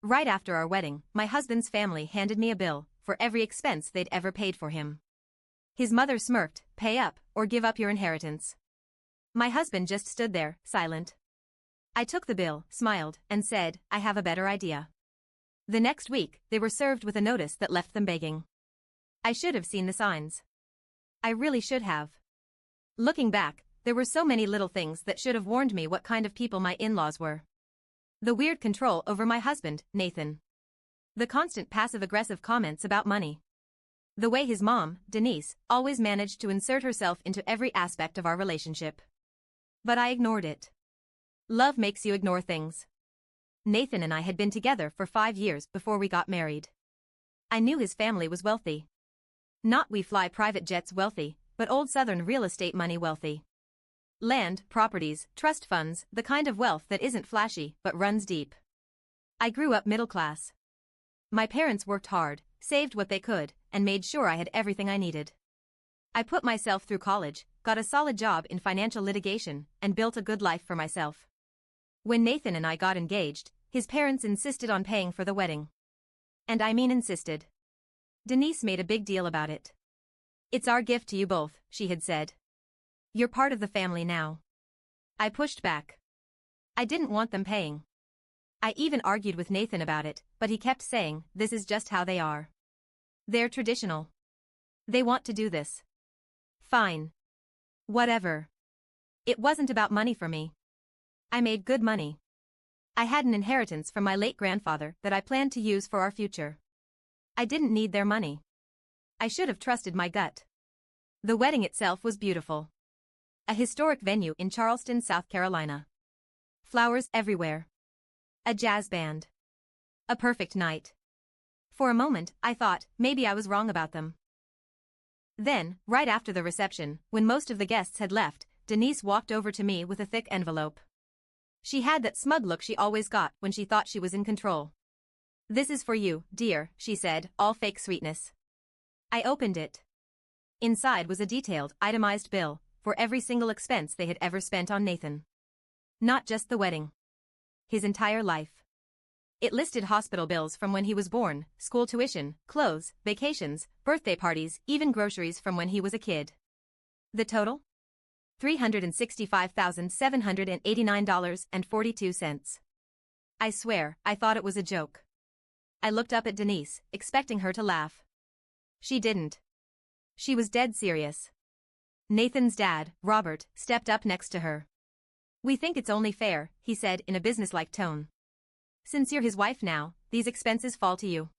Right after our wedding, my husband's family handed me a bill for every expense they'd ever paid for him. His mother smirked, "Pay up, or give up your inheritance." My husband just stood there, silent. I took the bill, smiled, and said, "I have a better idea." The next week, they were served with a notice that left them begging. I should have seen the signs. I really should have. Looking back, there were so many little things that should have warned me what kind of people my in-laws were. The weird control over my husband, Nathan. The constant passive-aggressive comments about money. The way his mom, Denise, always managed to insert herself into every aspect of our relationship. But I ignored it. Love makes you ignore things. Nathan and I had been together for 5 years before we got married. I knew his family was wealthy. Not we fly private jets wealthy, but old Southern real estate money wealthy. Land, properties, trust funds, the kind of wealth that isn't flashy but runs deep. I grew up middle class. My parents worked hard, saved what they could, and made sure I had everything I needed. I put myself through college, got a solid job in financial litigation, and built a good life for myself. When Nathan and I got engaged, his parents insisted on paying for the wedding. And I mean insisted. Denise made a big deal about it. "It's our gift to you both," she had said. "You're part of the family now." I pushed back. I didn't want them paying. I even argued with Nathan about it, but he kept saying, "This is just how they are. They're traditional. They want to do this. Fine. Whatever." It wasn't about money for me. I made good money. I had an inheritance from my late grandfather that I planned to use for our future. I didn't need their money. I should have trusted my gut. The wedding itself was beautiful. A historic venue in Charleston, South Carolina. Flowers everywhere. A jazz band. A perfect night. For a moment, I thought, maybe I was wrong about them. Then, right after the reception, when most of the guests had left, Denise walked over to me with a thick envelope. She had that smug look she always got when she thought she was in control. "This is for you, dear," she said, all fake sweetness. I opened it. Inside was a detailed, itemized bill for every single expense they had ever spent on Nathan. Not just the wedding. His entire life. It listed hospital bills from when he was born, school tuition, clothes, vacations, birthday parties, even groceries from when he was a kid. The total? $365,789.42. I swear, I thought it was a joke. I looked up at Denise, expecting her to laugh. She didn't. She was dead serious. Nathan's dad, Robert, stepped up next to her. "We think it's only fair," he said in a businesslike tone. "Since you're his wife now, these expenses fall to you."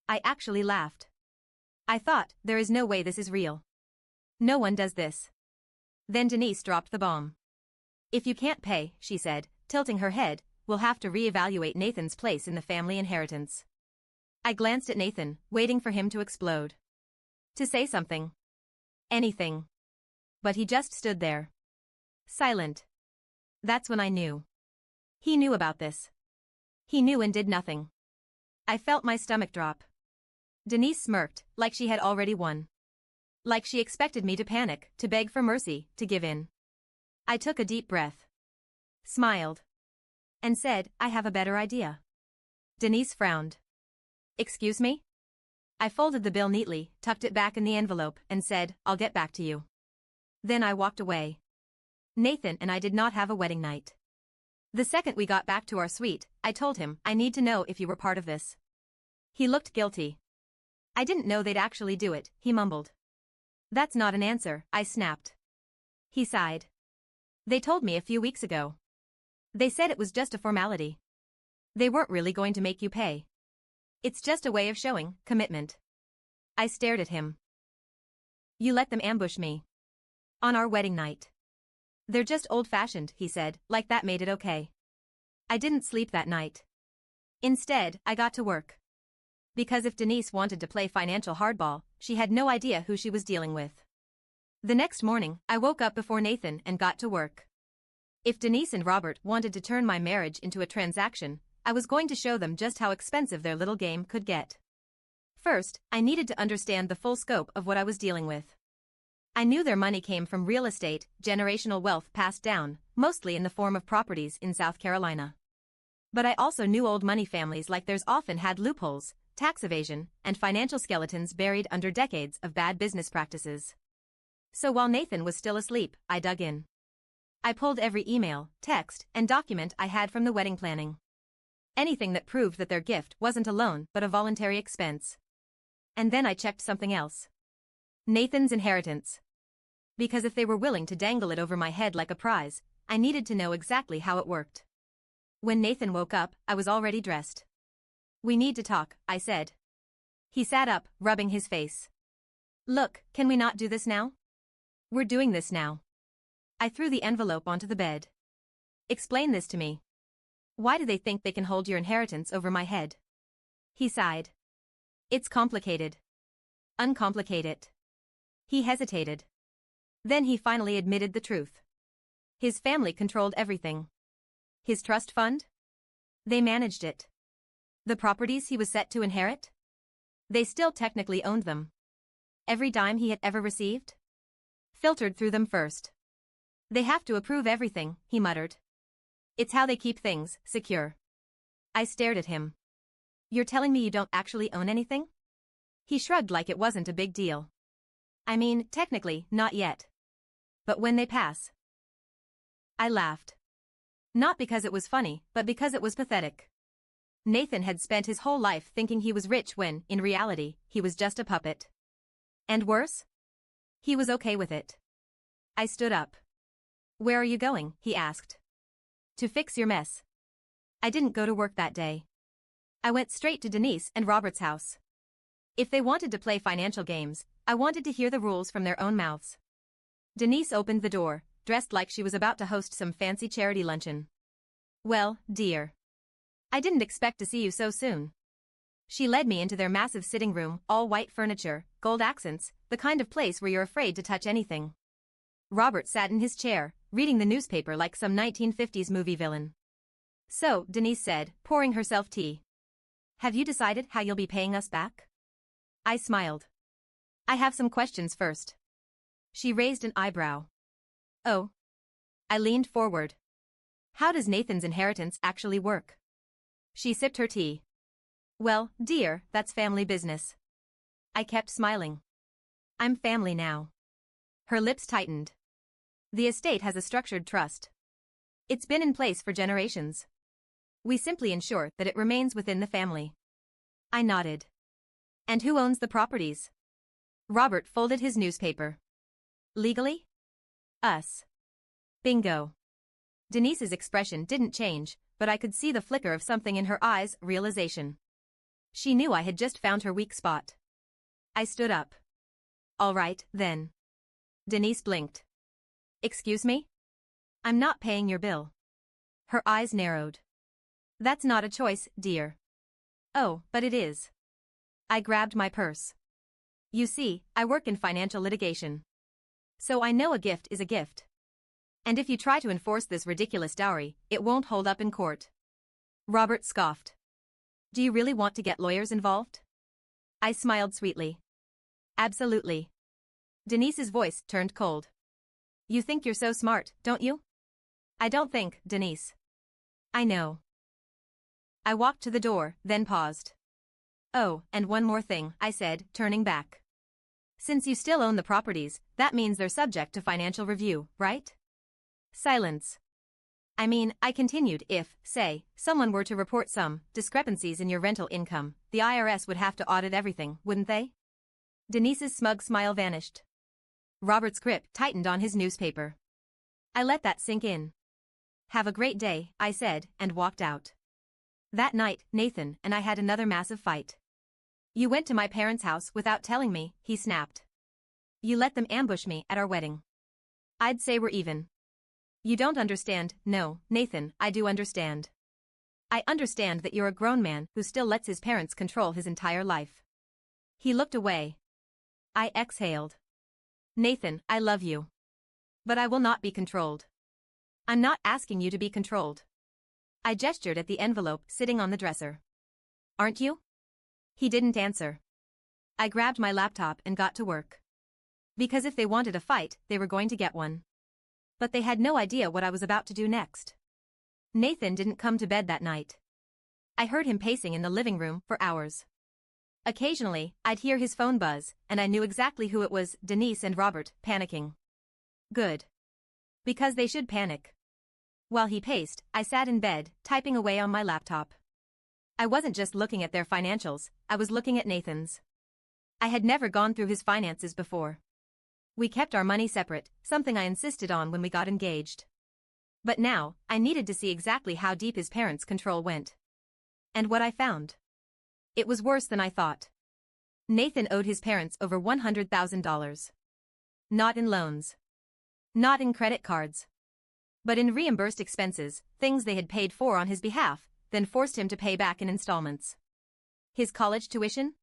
I actually laughed. I thought, there is no way this is real. No one does this. Then Denise dropped the bomb. "If you can't pay," she said, tilting her head, "we'll have to reevaluate Nathan's place in the family inheritance." I glanced at Nathan, waiting for him to explode. To say something. Anything. But he just stood there. Silent. That's when I knew. He knew about this. He knew and did nothing. I felt my stomach drop. Denise smirked, like she had already won. Like she expected me to panic, to beg for mercy, to give in. I took a deep breath. Smiled. And said, "I have a better idea." Denise frowned. "Excuse me?" I folded the bill neatly, tucked it back in the envelope, and said, "I'll get back to you." Then I walked away. Nathan and I did not have a wedding night. The second we got back to our suite, I told him, "I need to know if you were part of this." He looked guilty. "I didn't know they'd actually do it," he mumbled. "That's not an answer," I snapped. He sighed. "They told me a few weeks ago. They said it was just a formality. They weren't really going to make you pay. It's just a way of showing commitment." I stared at him. "You let them ambush me. On our wedding night. They're just old-fashioned," he said, like that made it okay. I didn't sleep that night. Instead, I got to work. Because if Denise wanted to play financial hardball, she had no idea who she was dealing with. The next morning, I woke up before Nathan and got to work. If Denise and Robert wanted to turn my marriage into a transaction, I was going to show them just how expensive their little game could get. First, I needed to understand the full scope of what I was dealing with. I knew their money came from real estate, generational wealth passed down, mostly in the form of properties in South Carolina. But I also knew old money families like theirs often had loopholes, tax evasion, and financial skeletons buried under decades of bad business practices. So while Nathan was still asleep, I dug in. I pulled every email, text, and document I had from the wedding planning. Anything that proved that their gift wasn't a loan but a voluntary expense. And then I checked something else. Nathan's inheritance. Because if they were willing to dangle it over my head like a prize, I needed to know exactly how it worked. When Nathan woke up, I was already dressed. "We need to talk," I said. He sat up, rubbing his face. "Look, can we not do this now? We're doing this now." I threw the envelope onto the bed. "Explain this to me. Why do they think they can hold your inheritance over my head?" He sighed. "It's complicated." "Uncomplicate it." He hesitated. Then he finally admitted the truth. His family controlled everything. His trust fund? They managed it. The properties he was set to inherit? They still technically owned them. Every dime he had ever received? Filtered through them first. "They have to approve everything," he muttered. "It's how they keep things secure." I stared at him. "You're telling me you don't actually own anything?" He shrugged like it wasn't a big deal. "I mean, technically, not yet. But when they pass." I laughed. Not because it was funny, but because it was pathetic. Nathan had spent his whole life thinking he was rich when, in reality, he was just a puppet. And worse? He was okay with it. I stood up. "Where are you going?" he asked. "To fix your mess." I didn't go to work that day. I went straight to Denise and Robert's house. If they wanted to play financial games, I wanted to hear the rules from their own mouths. Denise opened the door, dressed like she was about to host some fancy charity luncheon. "Well, dear. I didn't expect to see you so soon." She led me into their massive sitting room, all white furniture, gold accents, the kind of place where you're afraid to touch anything. Robert sat in his chair, reading the newspaper like some 1950s movie villain. "So," Denise said, pouring herself tea. "Have you decided how you'll be paying us back?" I smiled. "I have some questions first." She raised an eyebrow. "Oh." I leaned forward. "How does Nathan's inheritance actually work?" She sipped her tea. "Well, dear, that's family business." I kept smiling. "I'm family now." Her lips tightened. "The estate has a structured trust. It's been in place for generations. We simply ensure that it remains within the family." I nodded. "And who owns the properties?" Robert folded his newspaper. "Legally? Us." Bingo. Denise's expression didn't change, but I could see the flicker of something in her eyes, realization. She knew I had just found her weak spot. I stood up. "All right, then." Denise blinked. "Excuse me? I'm not paying your bill." Her eyes narrowed. "That's not a choice, dear." "Oh, but it is." I grabbed my purse. "You see, I work in financial litigation. So I know a gift is a gift. And if you try to enforce this ridiculous dowry, it won't hold up in court." Robert scoffed. "Do you really want to get lawyers involved?" I smiled sweetly. "Absolutely." Denise's voice turned cold. "You think you're so smart, don't you?" "I don't think, Denise. I know." I walked to the door, then paused. "Oh, and one more thing," I said, turning back. "Since you still own the properties, that means they're subject to financial review, right?" Silence. "I mean," I continued, "if, say, someone were to report some discrepancies in your rental income, the IRS would have to audit everything, wouldn't they?" Denise's smug smile vanished. Robert's grip tightened on his newspaper. I let that sink in. "Have a great day," I said, and walked out. That night, Nathan and I had another massive fight. "You went to my parents' house without telling me," he snapped. "You let them ambush me at our wedding. I'd say we're even." "You don't understand." "No, Nathan, I do understand. I understand that you're a grown man who still lets his parents control his entire life." He looked away. I exhaled. "Nathan, I love you. But I will not be controlled. I'm not asking you to be controlled." I gestured at the envelope sitting on the dresser. "Aren't you?" He didn't answer. I grabbed my laptop and got to work. Because if they wanted a fight, they were going to get one. But they had no idea what I was about to do next. Nathan didn't come to bed that night. I heard him pacing in the living room for hours. Occasionally, I'd hear his phone buzz, and I knew exactly who it was, Denise and Robert, panicking. Good. Because they should panic. While he paced, I sat in bed, typing away on my laptop. I wasn't just looking at their financials, I was looking at Nathan's. I had never gone through his finances before. We kept our money separate, something I insisted on when we got engaged. But now, I needed to see exactly how deep his parents' control went. And what I found. It was worse than I thought. Nathan owed his parents over $100,000. Not in loans. Not in credit cards. But in reimbursed expenses, things they had paid for on his behalf, then forced him to pay back in installments. His college tuition?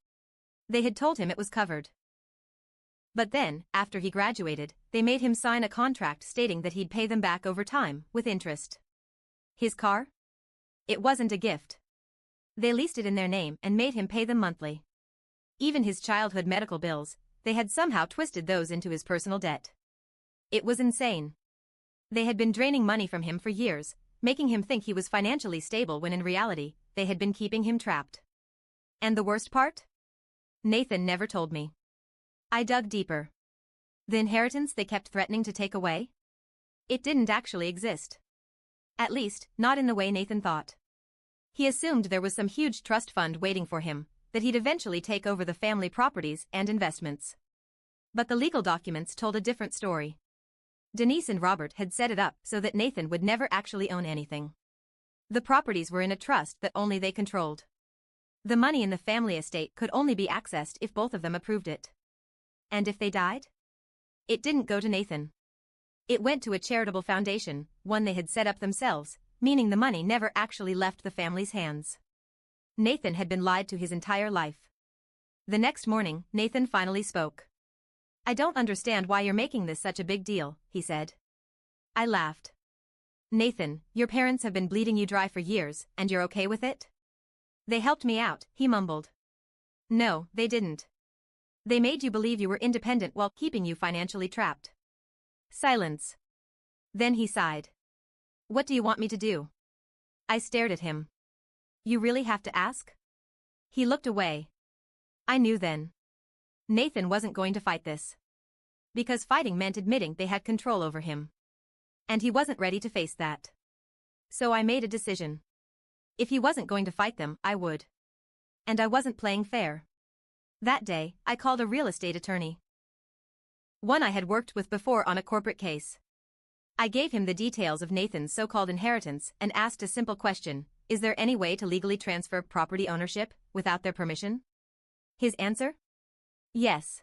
They had told him it was covered. But then, after he graduated, they made him sign a contract stating that he'd pay them back over time, with interest. His car? It wasn't a gift. They leased it in their name and made him pay them monthly. Even his childhood medical bills, they had somehow twisted those into his personal debt. It was insane. They had been draining money from him for years, making him think he was financially stable when in reality, they had been keeping him trapped. And the worst part? Nathan never told me. I dug deeper. The inheritance they kept threatening to take away? It didn't actually exist. At least, not in the way Nathan thought. He assumed there was some huge trust fund waiting for him, that he'd eventually take over the family properties and investments. But the legal documents told a different story. Denise and Robert had set it up so that Nathan would never actually own anything. The properties were in a trust that only they controlled. The money in the family estate could only be accessed if both of them approved it. And if they died? It didn't go to Nathan. It went to a charitable foundation, one they had set up themselves, meaning the money never actually left the family's hands. Nathan had been lied to his entire life. The next morning, Nathan finally spoke. "I don't understand why you're making this such a big deal," he said. I laughed. "Nathan, your parents have been bleeding you dry for years, and you're okay with it?" "They helped me out," he mumbled. "No, they didn't. They made you believe you were independent while keeping you financially trapped." Silence. Then he sighed. "What do you want me to do?" I stared at him. "You really have to ask?" He looked away. I knew then. Nathan wasn't going to fight this. Because fighting meant admitting they had control over him. And he wasn't ready to face that. So I made a decision. If he wasn't going to fight them, I would. And I wasn't playing fair. That day, I called a real estate attorney. One I had worked with before on a corporate case. I gave him the details of Nathan's so-called inheritance and asked a simple question: is there any way to legally transfer property ownership without their permission? His answer? Yes.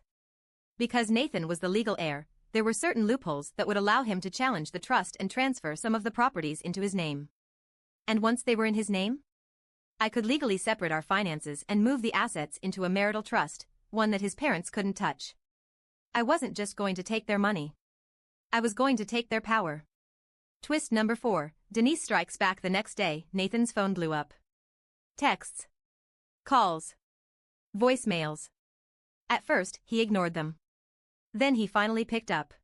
Because Nathan was the legal heir, there were certain loopholes that would allow him to challenge the trust and transfer some of the properties into his name. And once they were in his name, I could legally separate our finances and move the assets into a marital trust, one that his parents couldn't touch. I wasn't just going to take their money. I was going to take their power. Twist number 4, Denise strikes back the next day. Nathan's phone blew up. Texts. Calls. Voicemails. At first, he ignored them. Then he finally picked up.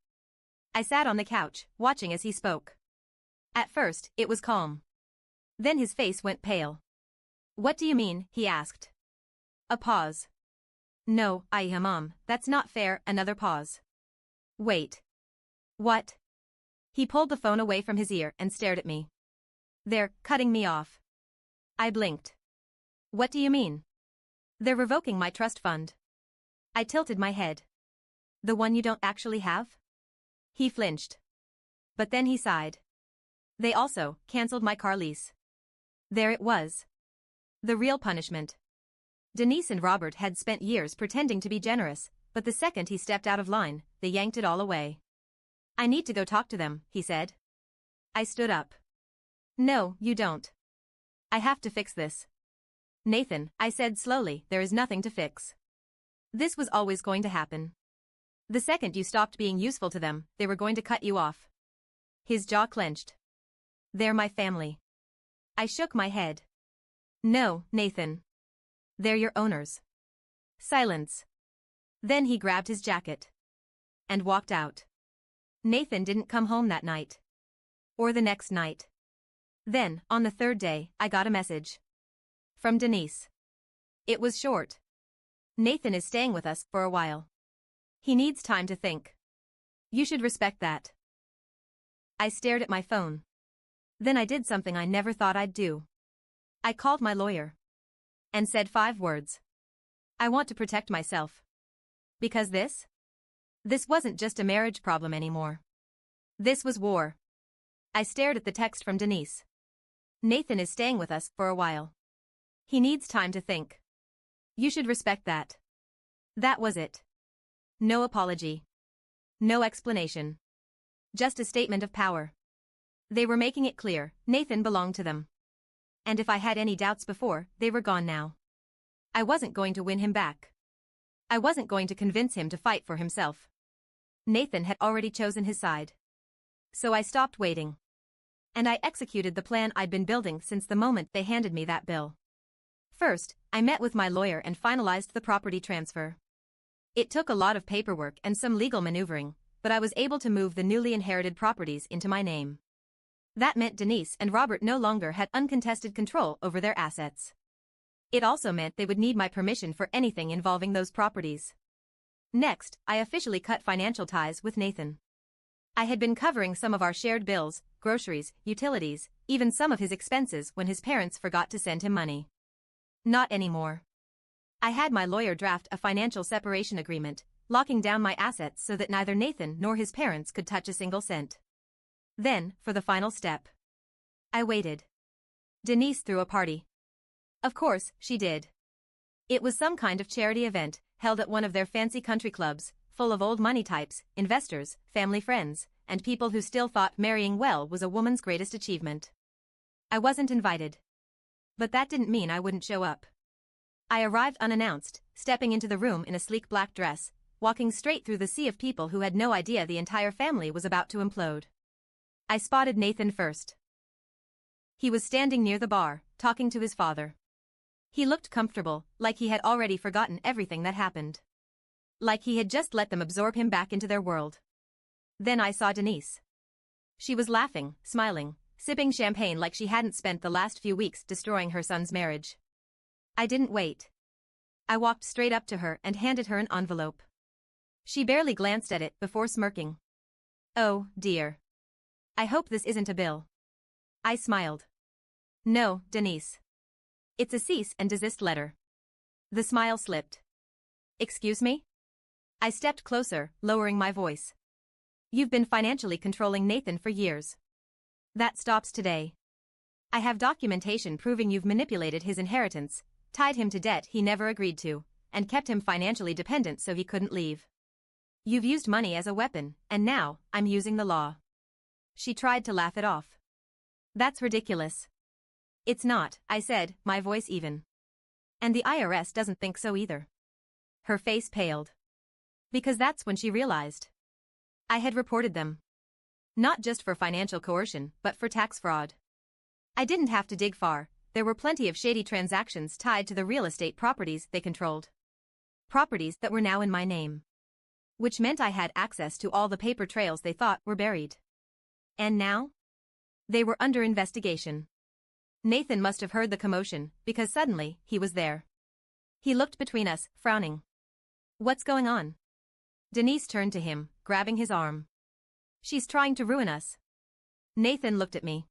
I sat on the couch, watching as he spoke. At first, it was calm. Then his face went pale. "What do you mean?" he asked. A pause. "No, Mom, that's not fair." Another pause. "Wait. What?" He pulled the phone away from his ear and stared at me. "They're cutting me off." I blinked. "What do you mean?" "They're revoking my trust fund." I tilted my head. "The one you don't actually have?" He flinched. But then he sighed. "They also canceled my car lease." There it was. The real punishment. Denise and Robert had spent years pretending to be generous, but the second he stepped out of line, they yanked it all away. "I need to go talk to them," he said. I stood up. "No, you don't. I have to fix this." "Nathan," I said slowly, "there is nothing to fix. This was always going to happen. The second you stopped being useful to them, they were going to cut you off." His jaw clenched. "They're my family." I shook my head. "No, Nathan. They're your owners." Silence. Then he grabbed his jacket. And walked out. Nathan didn't come home that night. Or the next night. Then, on the third day, I got a message. From Denise. It was short. Nathan is staying with us for a while. He needs time to think. You should respect that. I stared at my phone. Then I did something I never thought I'd do. I called my lawyer. And said 5 words. I want to protect myself. Because this wasn't just a marriage problem anymore. This was war. I stared at the text from Denise. Nathan is staying with us for a while. He needs time to think. You should respect that. That was it. No apology. No explanation. Just a statement of power. They were making it clear, Nathan belonged to them. And if I had any doubts before, they were gone now. I wasn't going to win him back. I wasn't going to convince him to fight for himself. Nathan had already chosen his side. So I stopped waiting. And I executed the plan I'd been building since the moment they handed me that bill. First, I met with my lawyer and finalized the property transfer. It took a lot of paperwork and some legal maneuvering, but I was able to move the newly inherited properties into my name. That meant Denise and Robert no longer had uncontested control over their assets. It also meant they would need my permission for anything involving those properties. Next, I officially cut financial ties with Nathan. I had been covering some of our shared bills, groceries, utilities, even some of his expenses when his parents forgot to send him money. Not anymore. I had my lawyer draft a financial separation agreement, locking down my assets so that neither Nathan nor his parents could touch a single cent. Then, for the final step. I waited. Denise threw a party. Of course, she did. It was some kind of charity event, held at one of their fancy country clubs, full of old money types, investors, family friends, and people who still thought marrying well was a woman's greatest achievement. I wasn't invited. But that didn't mean I wouldn't show up. I arrived unannounced, stepping into the room in a sleek black dress, walking straight through the sea of people who had no idea the entire family was about to implode. I spotted Nathan first. He was standing near the bar, talking to his father. He looked comfortable, like he had already forgotten everything that happened. Like he had just let them absorb him back into their world. Then I saw Denise. She was laughing, smiling, sipping champagne like she hadn't spent the last few weeks destroying her son's marriage. I didn't wait. I walked straight up to her and handed her an envelope. She barely glanced at it before smirking. Oh, dear. I hope this isn't a bill. I smiled. No, Denise. It's a cease and desist letter. The smile slipped. Excuse me? I stepped closer, lowering my voice. You've been financially controlling Nathan for years. That stops today. I have documentation proving you've manipulated his inheritance, tied him to debt he never agreed to, and kept him financially dependent so he couldn't leave. You've used money as a weapon, and now, I'm using the law. She tried to laugh it off. That's ridiculous. It's not, I said, my voice even. And the IRS doesn't think so either. Her face paled. Because that's when she realized. I had reported them. Not just for financial coercion, but for tax fraud. I didn't have to dig far, there were plenty of shady transactions tied to the real estate properties they controlled. Properties that were now in my name. Which meant I had access to all the paper trails they thought were buried. And now? They were under investigation. Nathan must have heard the commotion, because suddenly, he was there. He looked between us, frowning. What's going on? Denise turned to him, grabbing his arm. She's trying to ruin us. Nathan looked at me.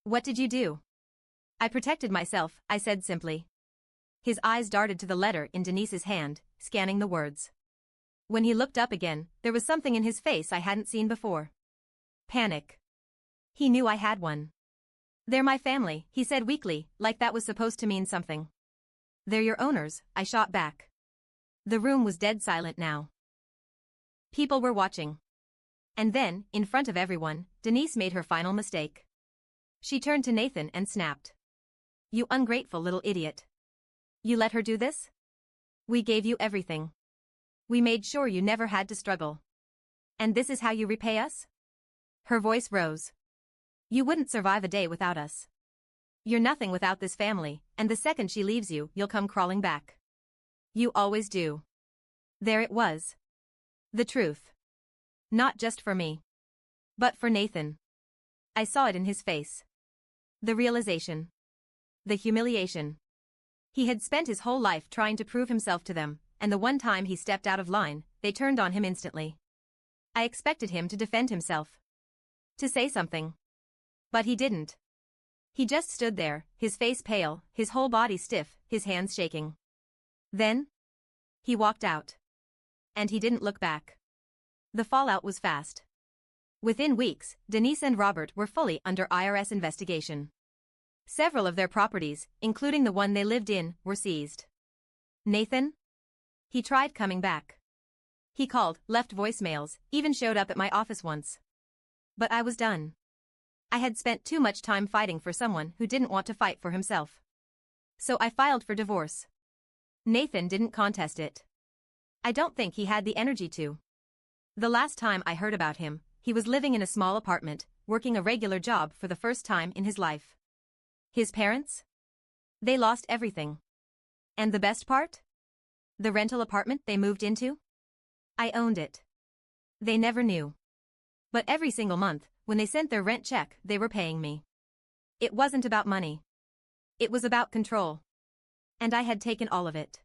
What did you do? I protected myself, I said simply. His eyes darted to the letter in Denise's hand, scanning the words. When he looked up again, there was something in his face I hadn't seen before. Panic. He knew I had one. They're my family, he said weakly, like that was supposed to mean something. They're your owners, I shot back. The room was dead silent now. People were watching. And then, in front of everyone, Denise made her final mistake. She turned to Nathan and snapped. You ungrateful little idiot. You let her do this? We gave you everything. We made sure you never had to struggle. And this is how you repay us? Her voice rose. You wouldn't survive a day without us. You're nothing without this family, and the second she leaves you, you'll come crawling back. You always do. There it was. The truth. Not just for me. But for Nathan. I saw it in his face. The realization. The humiliation. He had spent his whole life trying to prove himself to them, and the one time he stepped out of line, they turned on him instantly. I expected him to defend himself. To say something. But he didn't. He just stood there, his face pale, his whole body stiff, his hands shaking. Then? He walked out. And he didn't look back. The fallout was fast. Within weeks, Denise and Robert were fully under IRS investigation. Several of their properties, including the one they lived in, were seized. Nathan? He tried coming back. He called, left voicemails, even showed up at my office once. But I was done. I had spent too much time fighting for someone who didn't want to fight for himself. So I filed for divorce. Nathan didn't contest it. I don't think he had the energy to. The last time I heard about him, he was living in a small apartment, working a regular job for the first time in his life. His parents? They lost everything. And the best part? The rental apartment they moved into? I owned it. They never knew. But every single month, when they sent their rent check, they were paying me. It wasn't about money. It was about control. And I had taken all of it.